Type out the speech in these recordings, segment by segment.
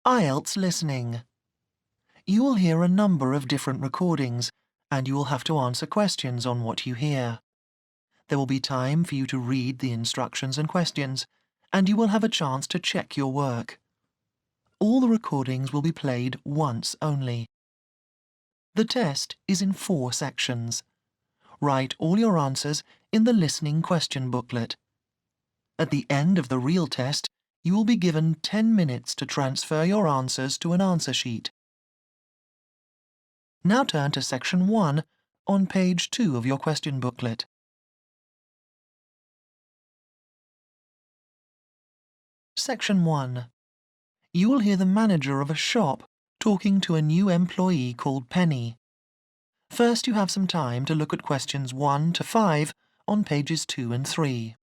Ielts listening. You will hear a number of different recordings, and you will have to answer questions on what you hear. There will be time for you to read the instructions and questions, and you will have a chance to check your work. All the recordings will be played once only. The test is in 4 sections. Write all your answers in the listening question booklet. At the end of the real test, you will be given 10 minutes to transfer your answers to an answer sheet. Now turn to Section 1 on page 2 of your question booklet. Section 1. You will hear the manager of a shop talking to a new employee called Penny. First, you have some time to look at questions 1 to 5 on pages 2 and 3.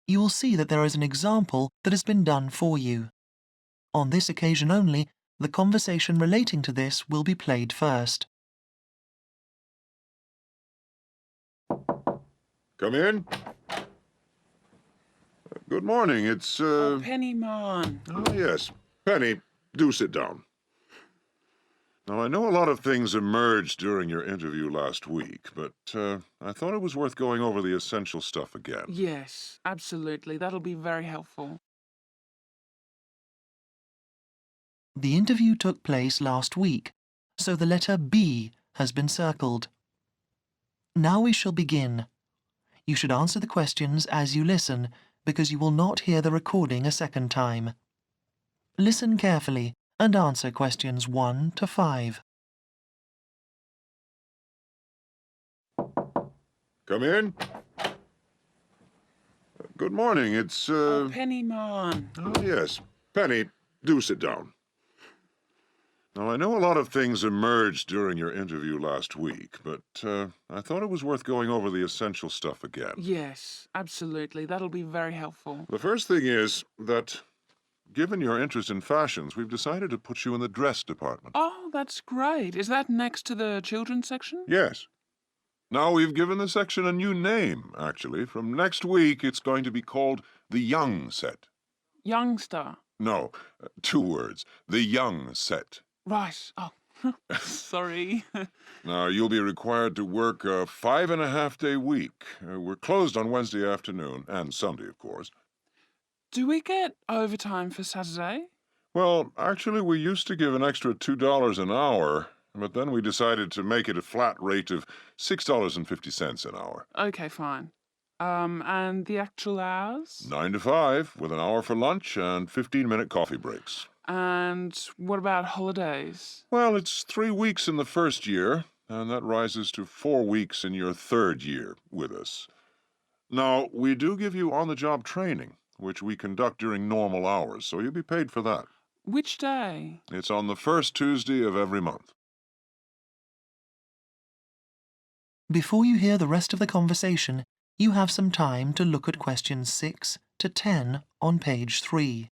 You will see that there is an example that has been done for you. On this occasion only, the conversation relating to this will be played first. Come in. Good morning. It's, Oh, Penny, man. Oh, yes. Penny, do sit down. Now, I know a lot of things emerged during your interview last week, but I thought it was worth going over the essential stuff again. Yes, absolutely. That'll be very helpful. The interview took place last week, so the letter B has been circled. Now we shall begin. You should answer the questions as you listen, because you will not hear the recording a second time. Listen carefully and answer questions 1 to 5. Come in. Good morning. It's, Oh, Penny, man. Oh, yes. Penny, do sit down. Now, I know a lot of things emerged during your interview last week, but I thought it was worth going over the essential stuff again. Yes, absolutely. That'll be very helpful. The first thing is that, given your interest in fashions, we've decided to put you in the dress department. Oh, that's great. Is that next to the children's section? Yes. Now, we've given the section a new name, actually. From next week, it's going to be called the Young Set. Youngster. No, 2 words. The Young Set. Right. Oh, sorry. Now, you'll be required to work a 5.5-day week. We're closed on Wednesday afternoon, and Sunday, of course. Do we get overtime for Saturday? Well, actually, we used to give an extra $2 an hour, but then we decided to make it a flat rate of $6.50 an hour. Okay, fine. And the actual hours? 9 to 5, with an hour for lunch and 15-minute coffee breaks. And what about holidays? Well, it's 3 weeks in the first year, and that rises to 4 weeks in your 3rd year with us. Now, we do give you on-the-job training, which we conduct during normal hours, so you'll be paid for that. Which day? It's on the first Tuesday of every month. Before you hear the rest of the conversation, you have some time to look at questions 6 to 10 on page 3.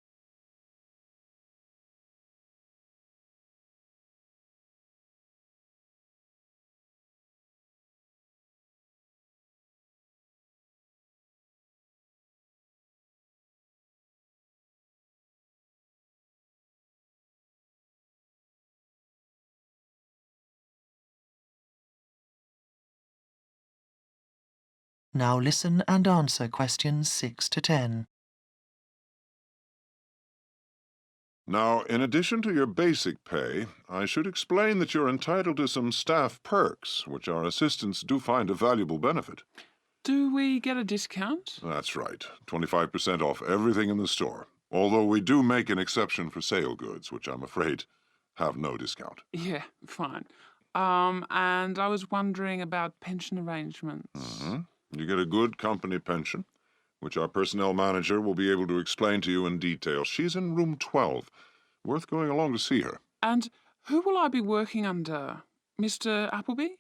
Now listen and answer questions 6 to 10. Now, in addition to your basic pay, I should explain that you're entitled to some staff perks, which our assistants do find a valuable benefit. Do we get a discount? That's right, 25% off everything in the store, although we do make an exception for sale goods, which I'm afraid have no discount. Yeah, fine. And I was wondering about pension arrangements. You get a good company pension, which our personnel manager will be able to explain to you in detail. She's in room 12. Worth going along to see her. And who will I be working under? Mr. Appleby?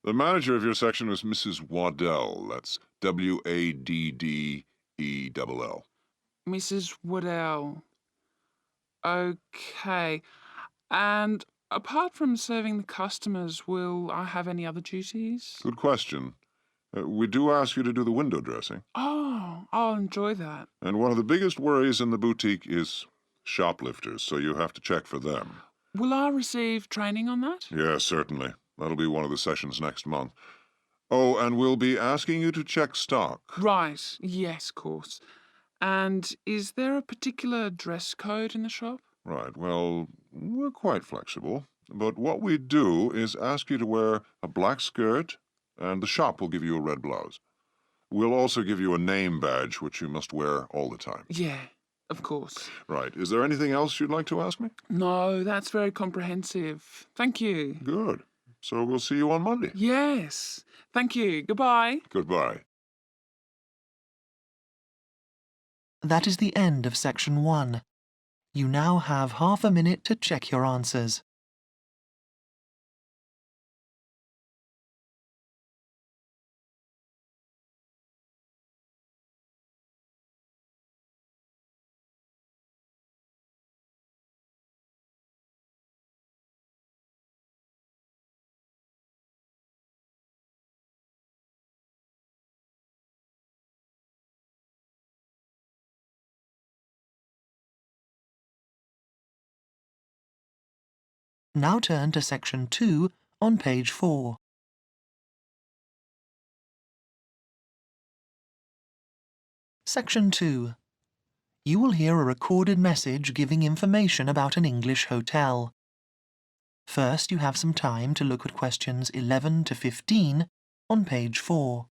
The manager of your section is Mrs. Waddell. That's Waddell. Mrs. Waddell. Okay. And apart from serving the customers, will I have any other duties? Good question. We do ask you to do the window dressing. Oh, I'll enjoy that. And one of the biggest worries in the boutique is shoplifters, so you have to check for them. Will I receive training on that? Yes, certainly. That'll be one of the sessions next month. Oh, and we'll be asking you to check stock. Right. Yes, of course. And is there a particular dress code in the shop? Right, well, we're quite flexible. But what we do is ask you to wear a black skirt, and the shop will give you a red blouse. We'll also give you a name badge, which you must wear all the time. Yeah, of course. Right. Is there anything else you'd like to ask me? No, that's very comprehensive. Thank you. Good. So we'll see you on Monday. Yes. Thank you. Goodbye. Goodbye. That is the end of section 1. You now have half a minute to check your answers. Now turn to section 2 on page 4. Section 2. You will hear a recorded message giving information about an English hotel. First, you have some time to look at questions 11 to 15 on page 4.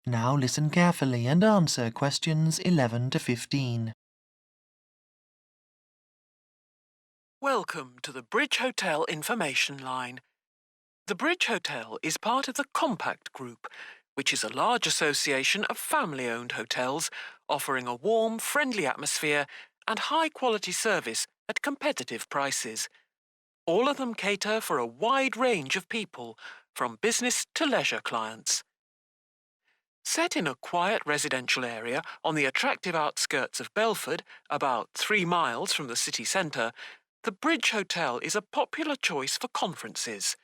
Now listen carefully and answer questions 11 to 15. Welcome to the Bridge Hotel Information Line. The Bridge Hotel is part of the Compact Group, which is a large association of family-owned hotels offering a warm, friendly atmosphere and high-quality service at competitive prices. All of them cater for a wide range of people, from business to leisure clients. Set in a quiet residential area on the attractive outskirts of Belford, about 3 miles from the city centre, the Bridge Hotel is a popular choice for conferences.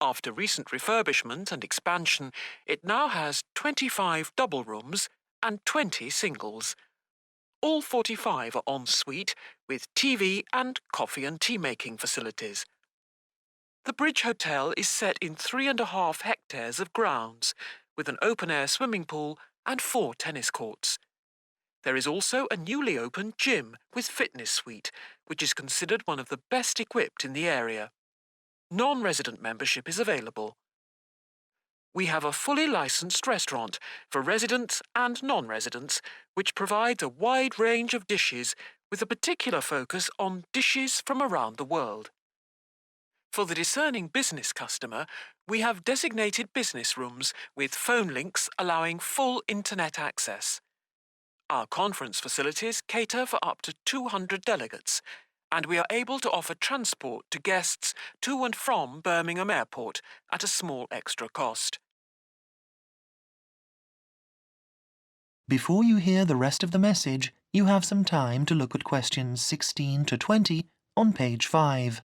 After recent refurbishment and expansion, it now has 25 double rooms and 20 singles. All 45 are en suite with TV and coffee and tea making facilities. The Bridge Hotel is set in 3.5 hectares of grounds, with an open-air swimming pool and 4 tennis courts. There is also a newly opened gym with fitness suite, which is considered one of the best equipped in the area. Non-resident membership is available. We have a fully licensed restaurant for residents and non-residents, which provides a wide range of dishes with a particular focus on dishes from around the world. For the discerning business customer, we have designated business rooms with phone links allowing full internet access. Our conference facilities cater for up to 200 delegates, and we are able to offer transport to guests to and from Birmingham Airport at a small extra cost. Before you hear the rest of the message, you have some time to look at questions 16 to 20 on page 5.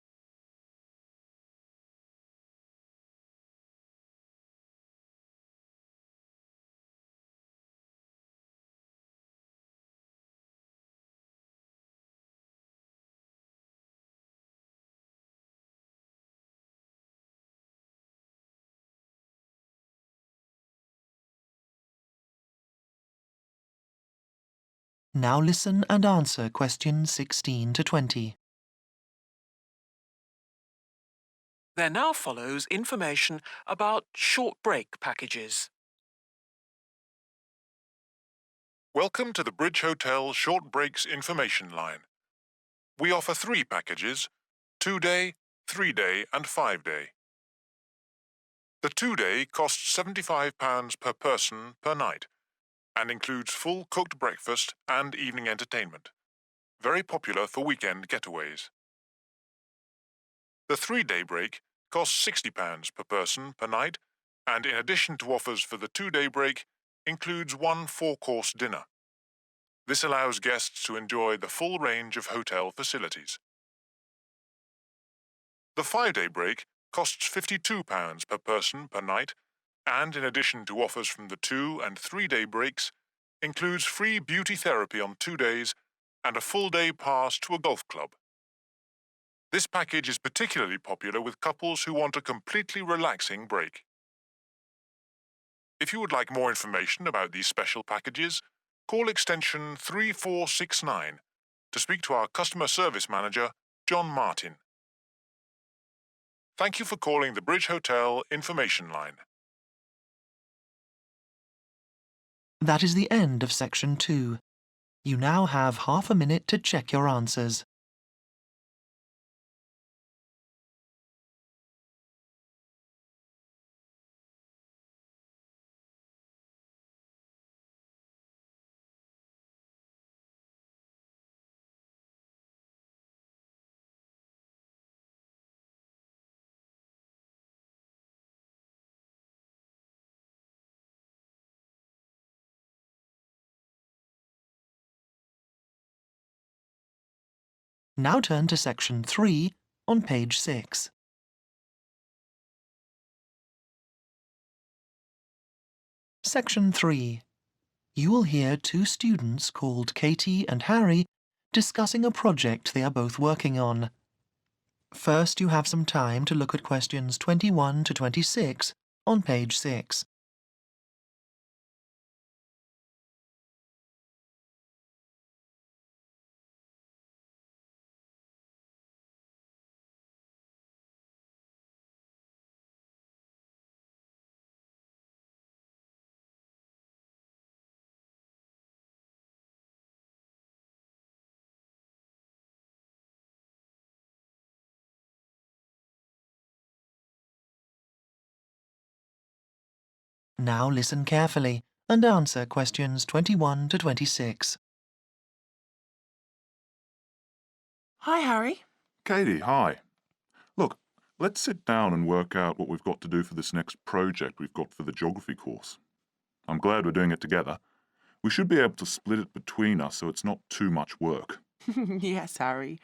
Now listen and answer questions 16 to 20. There now follows information about short break packages. Welcome to the Bridge Hotel Short Breaks Information Line. We offer 3 packages: 2-day, 3-day and 5-day. The 2-day costs £75 per person per night and includes full cooked breakfast and evening entertainment. Very popular for weekend getaways. The 3-day break costs £60 per person per night and, in addition to offers for the 2-day break, includes 1 4-course dinner. This allows guests to enjoy the full range of hotel facilities. The 5-day break costs £52 per person per night and, in addition to offers from the 2- and 3-day breaks, includes free beauty therapy on 2 days and a full-day pass to a golf club. This package is particularly popular with couples who want a completely relaxing break. If you would like more information about these special packages, call extension 3469 to speak to our customer service manager, John Martin. Thank you for calling the Bridge Hotel Information Line. That is the end of section 2. You now have half a minute to check your answers. Now turn to section 3 on page 6. Section 3. You will hear 2 students called Katie and Harry discussing a project they are both working on. First, you have some time to look at questions 21 to 26 on page 6. Now listen carefully and answer questions 21 to 26. Hi, Harry. Katie, hi. Look, let's sit down and work out what we've got to do for this next project we've got for the geography course. I'm glad we're doing it together. We should be able to split it between us so it's not too much work. Yes, Harry.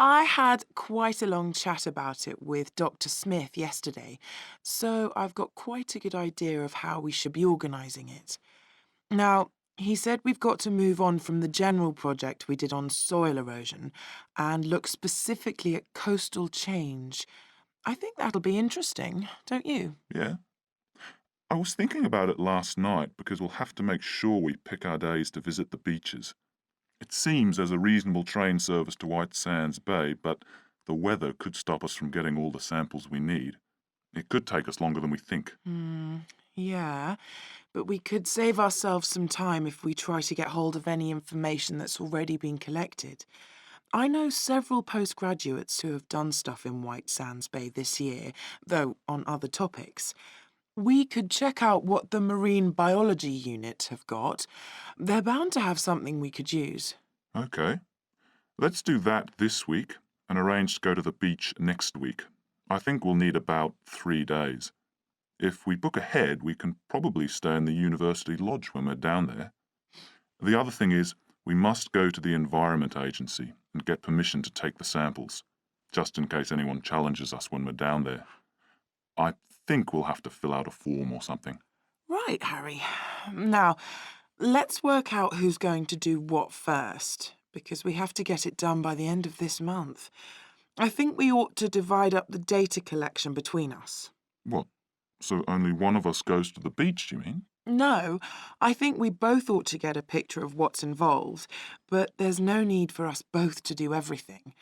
I had quite a long chat about it with Dr. Smith yesterday, so I've got quite a good idea of how we should be organising it. Now, he said we've got to move on from the general project we did on soil erosion and look specifically at coastal change. I think that'll be interesting, don't you? Yeah? I was thinking about it last night because we'll have to make sure we pick our days to visit the beaches. It seems there's a reasonable train service to White Sands Bay, but the weather could stop us from getting all the samples we need. It could take us longer than we think. Yeah, but we could save ourselves some time if we try to get hold of any information that's already been collected. I know several postgraduates who have done stuff in White Sands Bay this year, though on other topics. We could check out what the marine biology unit have got. They're bound to have something we could use. Okay. Let's do that this week and arrange to go to the beach next week. I think we'll need about 3 days. If we book ahead, we can probably stay in the university lodge when we're down there. The other thing is, we must go to the Environment Agency and get permission to take the samples, just in case anyone challenges us when we're down there. I think we'll have to fill out a form or something. Right, Harry. Now, let's work out who's going to do what first, because we have to get it done by the end of this month. I think we ought to divide up the data collection between us. What? So only one of us goes to the beach, do you mean? No, I think we both ought to get a picture of what's involved, but there's no need for us both to do everything.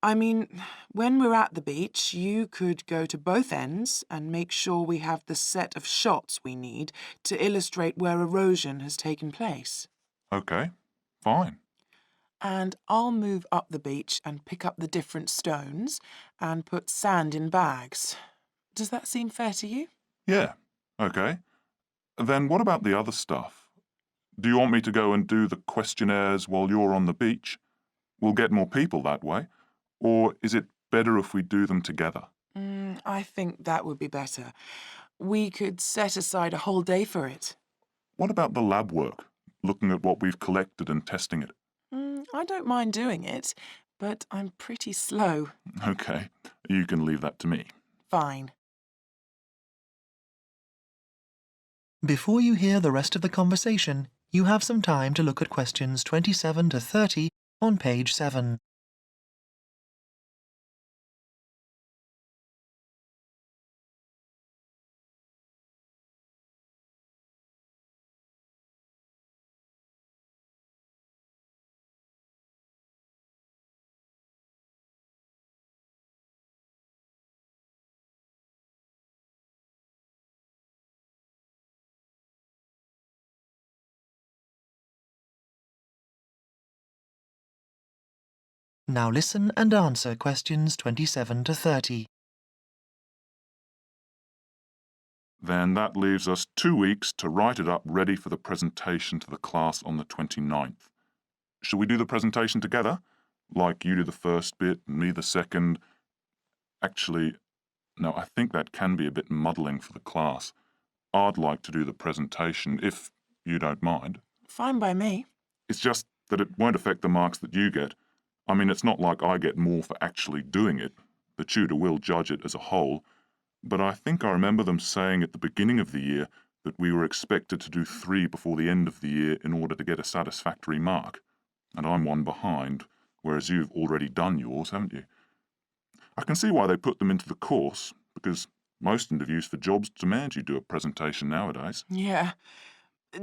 I mean, when we're at the beach, you could go to both ends and make sure we have the set of shots we need to illustrate where erosion has taken place. Okay, fine. And I'll move up the beach and pick up the different stones and put sand in bags. Does that seem fair to you? Yeah, okay. Then what about the other stuff? Do you want me to go and do the questionnaires while you're on the beach? We'll get more people that way. Or is it better if we do them together? I think that would be better. We could set aside a whole day for it. What about the lab work? Looking at what we've collected and testing it. I don't mind doing it, but I'm pretty slow. Okay, you can leave that to me. Fine. Before you hear the rest of the conversation, you have some time to look at questions 27 to 30 on page 7. Now listen and answer questions 27 to 30. Then that leaves us 2 weeks to write it up ready for the presentation to the class on the 29th. Shall we do the presentation together? Like you do the first bit and me the second? Actually, no, I think that can be a bit muddling for the class. I'd like to do the presentation, if you don't mind. Fine by me. It's just that it won't affect the marks that you get. I mean, it's not like I get more for actually doing it. The tutor will judge it as a whole. But I think I remember them saying at the beginning of the year that we were expected to do 3 before the end of the year in order to get a satisfactory mark. And I'm one behind, whereas you've already done yours, haven't you? I can see why they put them into the course, because most interviews for jobs demand you do a presentation nowadays. Yeah.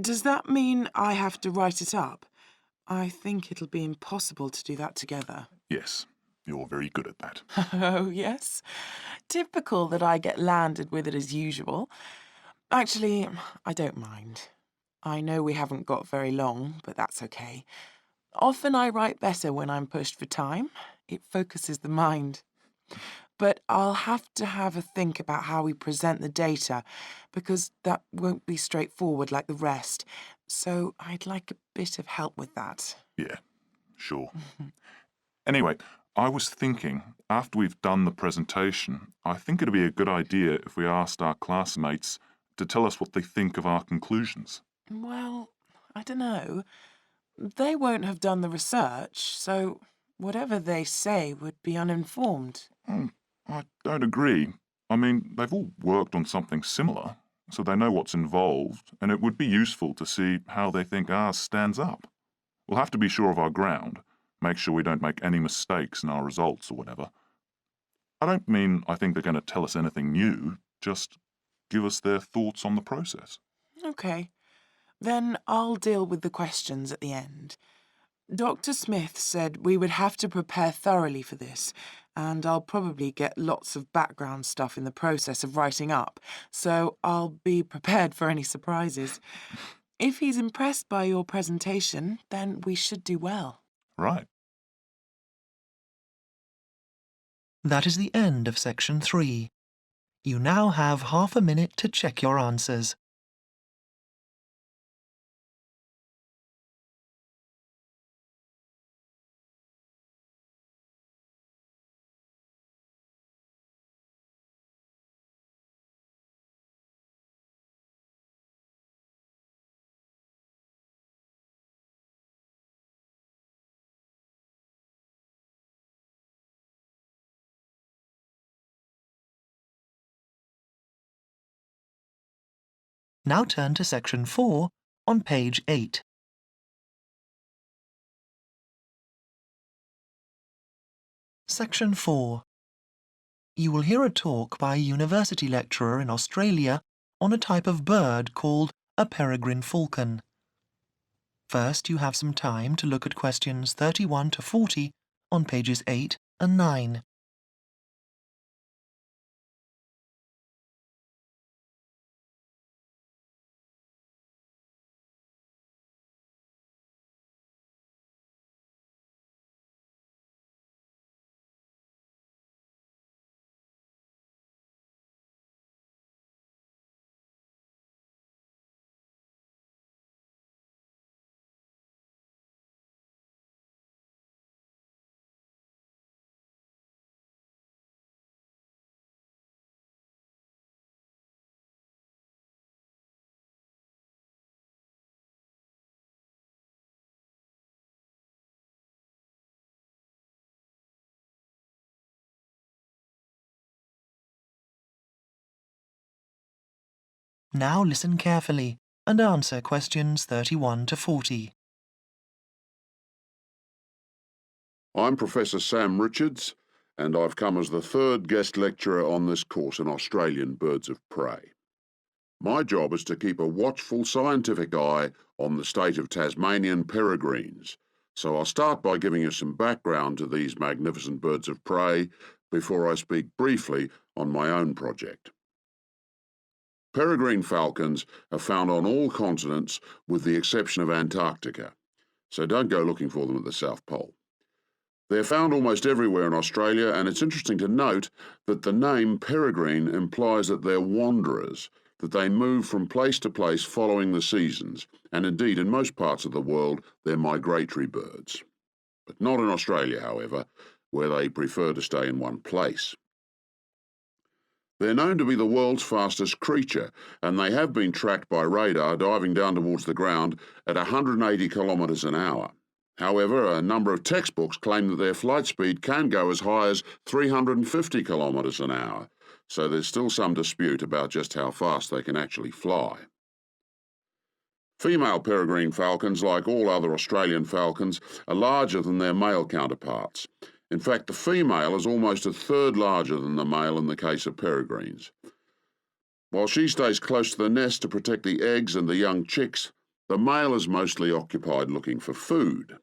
Does that mean I have to write it up? I think it'll be impossible to do that together. Yes, you're very good at that. Oh, yes. Typical that I get landed with it as usual. Actually, I don't mind. I know we haven't got very long, but that's okay. Often I write better when I'm pushed for time. It focuses the mind. But I'll have to have a think about how we present the data, because that won't be straightforward like the rest. So I'd like a bit of help with that. Yeah, sure. Anyway, I was thinking, after we've done the presentation, I think it'd be a good idea if we asked our classmates to tell us what they think of our conclusions. Well, I don't know. They won't have done the research, so whatever they say would be uninformed. I don't agree. I mean, they've all worked on something similar, so they know what's involved, and it would be useful to see how they think ours stands up. We'll have to be sure of our ground, make sure we don't make any mistakes in our results or whatever. I don't mean I think they're going to tell us anything new, just give us their thoughts on the process. Okay. Then I'll deal with the questions at the end. Dr. Smith said we would have to prepare thoroughly for this, and I'll probably get lots of background stuff in the process of writing up, so I'll be prepared for any surprises. If he's impressed by your presentation, then we should do well. Right. That is the end of section 3. You now have half a minute to check your answers. Now turn to section 4 on page 8. Section 4. You will hear a talk by a university lecturer in Australia on a type of bird called a peregrine falcon. First, you have some time to look at questions 31 to 40 on pages 8 and 9. Now listen carefully and answer questions 31 to 40. I'm Professor Sam Richards, and I've come as the third guest lecturer on this course in Australian birds of prey. My job is to keep a watchful scientific eye on the state of Tasmanian peregrines, so I'll start by giving you some background to these magnificent birds of prey before I speak briefly on my own project. Peregrine falcons are found on all continents with the exception of Antarctica, so don't go looking for them at the South Pole. They're found almost everywhere in Australia, and it's interesting to note that the name peregrine implies that they're wanderers, that they move from place to place following the seasons, and indeed in most parts of the world they're migratory birds. But not in Australia, however, where they prefer to stay in one place. They're known to be the world's fastest creature, and they have been tracked by radar diving down towards the ground at 180 kilometres an hour. However, a number of textbooks claim that their flight speed can go as high as 350 kilometres an hour, so there's still some dispute about just how fast they can actually fly. Female peregrine falcons, like all other Australian falcons, are larger than their male counterparts. In fact, the female is almost a third larger than the male in the case of peregrines. While she stays close to the nest to protect the eggs and the young chicks, the male is mostly occupied looking for food.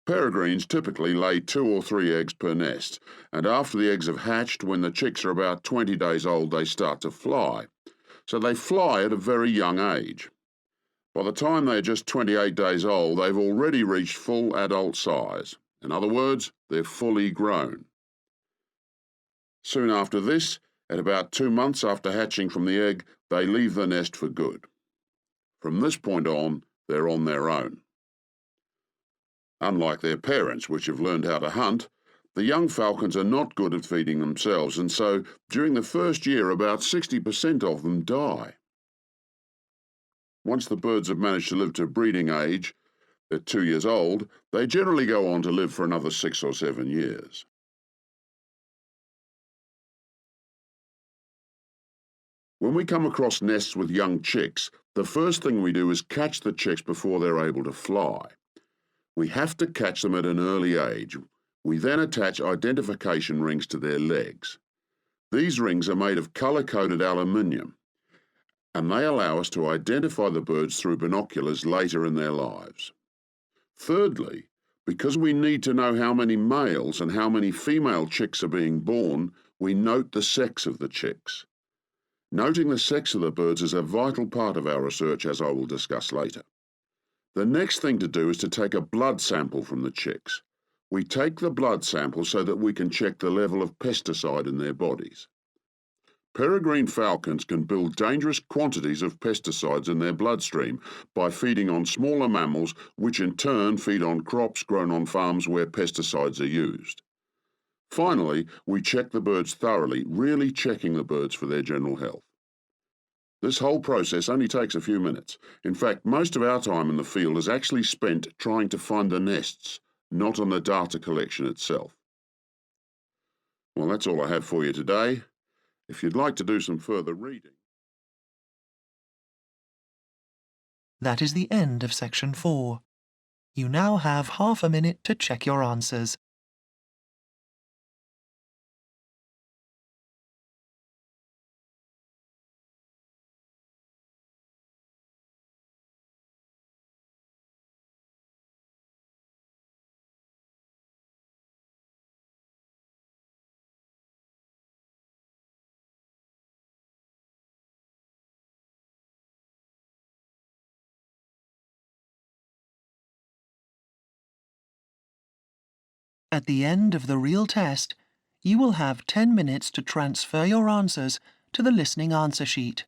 Peregrines typically lay 2 or 3 eggs per nest, and after the eggs have hatched, when the chicks are about 20 days old, they start to fly. So they fly at a very young age. By the time they're just 28 days old, they've already reached full adult size. In other words, they're fully grown. Soon after this, at about 2 months after hatching from the egg, they leave the nest for good. From this point on, they're on their own. Unlike their parents, which have learned how to hunt, the young falcons are not good at feeding themselves, and so during the first year about 60% of them die. Once the birds have managed to live to breeding age, at 2 years old, they generally go on to live for another 6 or 7 years. When we come across nests with young chicks, the first thing we do is catch the chicks before they're able to fly. We have to catch them at an early age. We then attach identification rings to their legs. These rings are made of colour-coded aluminium, and they allow us to identify the birds through binoculars later in their lives. Thirdly, because we need to know how many males and how many female chicks are being born, we note the sex of the chicks. Noting the sex of the birds is a vital part of our research, as I will discuss later. The next thing to do is to take a blood sample from the chicks. We take the blood sample so that we can check the level of pesticide in their bodies. Peregrine falcons can build dangerous quantities of pesticides in their bloodstream by feeding on smaller mammals, which in turn feed on crops grown on farms where pesticides are used. Finally, we check the birds thoroughly, really checking the birds for their general health. This whole process only takes a few minutes. In fact, most of our time in the field is actually spent trying to find the nests, not on the data collection itself. Well, that's all I have for you today. If you'd like to do some further reading. That is the end of section 4. You now have half a minute to check your answers. At the end of the real test, you will have 10 minutes to transfer your answers to the listening answer sheet.